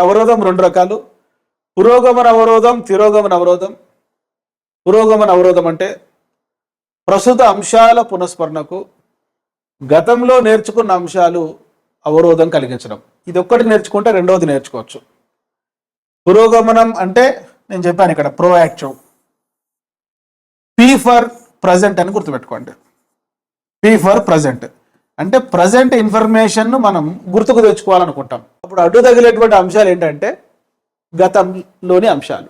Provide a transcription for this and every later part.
అవరోధం రెండు రకాలు, పురోగమన అవరోధం, తిరోగమన అవరోధం. పురోగమన అవరోధం అంటే ప్రస్తుత అంశాల పునఃస్మరణకు గతంలో నేర్చుకున్న అంశాలు అవరోధం కలిగించడం. ఇది ఒక్కటి నేర్చుకుంటే రెండవది నేర్చుకోవచ్చు. పురోగమనం అంటే నేను చెప్పాను ఇక్కడ ప్రోయాక్టివ్. పి ఫర్ ప్రజెంట్ అని గుర్తుపెట్టుకోండి. పి ఫర్ ప్రజెంట్ అంటే ప్రజెంట్ ఇన్ఫర్మేషన్ను మనం గుర్తుకు తెచ్చుకోవాలనుకుంటాం. అప్పుడు అడ్డు తగిలేటువంటి అంశాలు ఏంటంటే గతంలోని అంశాలు.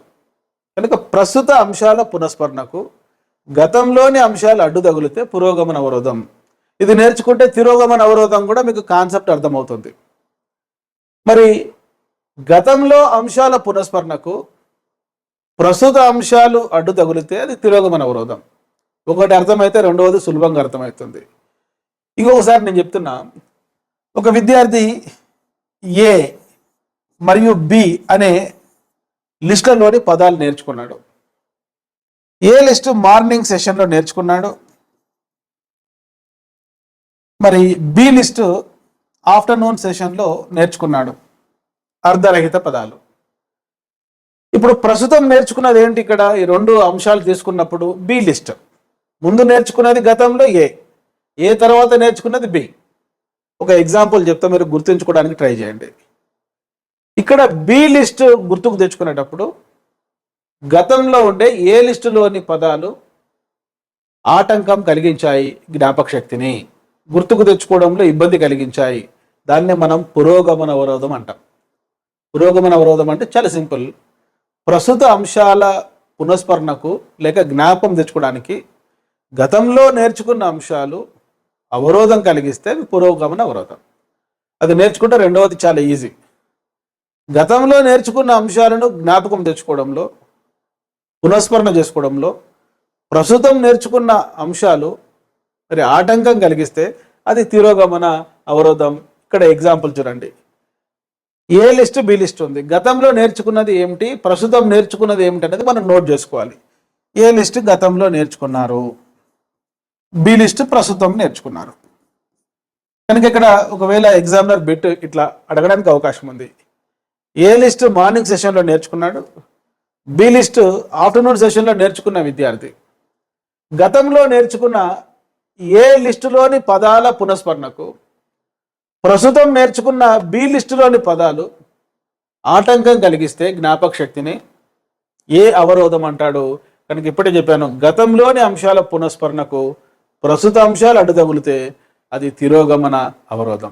కనుక ప్రస్తుత అంశాల పునఃస్మరణకు గతంలోని అంశాలు అడ్డు తగిలితే పురోగమన అవరోధం. ఇది నేర్చుకుంటే తిరోగమన అవరోధం కూడా మీకు కాన్సెప్ట్ అర్థమవుతుంది. మరి గతంలో అంశాల పునఃస్మరణకు ప్రస్తుత అంశాలు అడ్డు తగిలితే అది తిరోగమన అవరోధం. ఒకటి అర్థమైతే రెండవది సులభంగా అర్థమవుతుంది. ఇంకొకసారి నేను చెప్తున్నా, ఒక విద్యార్థి ఏ మరియు బి అనే లిస్టులోని పదాలు నేర్చుకున్నాడు. ఏ లిస్టు మార్నింగ్ సెషన్లో నేర్చుకున్నాడు, మరి బి లిస్టు ఆఫ్టర్నూన్ సెషన్లో నేర్చుకున్నాడు. అర్ధరహిత పదాలు. ఇప్పుడు ప్రస్తుతం నేర్చుకున్నది ఏంటి? ఇక్కడ ఈ రెండు అంశాలు తీసుకున్నప్పుడు బి లిస్ట్. ముందు నేర్చుకున్నది గతంలో ఏ తర్వాత నేర్చుకున్నది బి. ఒక ఎగ్జాంపుల్ చెప్తా, మీరు గుర్తుంచుకోవడానికి ట్రై చేయండి. ఇక్కడ బి లిస్ట్ గుర్తుకు తెచ్చుకునేటప్పుడు గతంలో ఉండే ఏ లిస్టులోని పదాలు ఆటంకం కలిగించాయి, జ్ఞాపక శక్తిని గుర్తుకు తెచ్చుకోవడంలో ఇబ్బంది కలిగించాయి. దాన్నే మనం పురోగమన అవరోధం అంటాం. పురోగమన అవరోధం అంటే చాలా సింపుల్. ప్రస్తుత అంశాల పునఃస్మరణకు లేక జ్ఞాపకం తెచ్చుకోవడానికి గతంలో నేర్చుకున్న అంశాలు అవరోధం కలిగిస్తే పురోగమన అవరోధం. అది నేర్చుకుంటే రెండవది చాలా ఈజీ. గతంలో నేర్చుకున్న అంశాలను జ్ఞాపకం తెచ్చుకోవడంలో, పునఃస్మరణ చేసుకోవడంలో ప్రస్తుతం నేర్చుకున్న అంశాలు మరి ఆటంకం కలిగిస్తే అది తిరోగమన అవరోధం. ఇక్కడ ఎగ్జాంపుల్ చూడండి. ఏ లిస్ట్ బి లిస్ట్ ఉంది. గతంలో నేర్చుకున్నది ఏమిటి, ప్రస్తుతం నేర్చుకున్నది ఏమిటి అనేది మనం నోట్ చేసుకోవాలి. ఏ లిస్ట్ గతంలో నేర్చుకున్నారు, బి లిస్ట్ ప్రస్తుతం నేర్చుకున్నారు. కనుక ఇక్కడ ఒకవేళ ఎగ్జామినర్ బిట్ ఇట్లా అడగడానికి అవకాశం ఉంది. ఏ లిస్ట్ మార్నింగ్ సెషన్లో నేర్చుకున్నాడు, బి లిస్ట్ ఆఫ్టర్నూన్ సెషన్లో నేర్చుకున్న విద్యార్థి గతంలో నేర్చుకున్న ఏ లిస్టులోని పదాల పునఃస్మరణకు ప్రస్తుతం నేర్చుకున్న బి లిస్టులోని పదాలు ఆటంకం కలిగిస్తే జ్ఞాపక శక్తిని ఏ అవరోధం అంటాడు? కనుక ఇప్పుడే చెప్పాను, గతంలోని అంశాల పునఃస్మరణకు ప్రస్తుత అంశాలు అడ్డు తగిలితే అది తిరోగమన అవరోధం.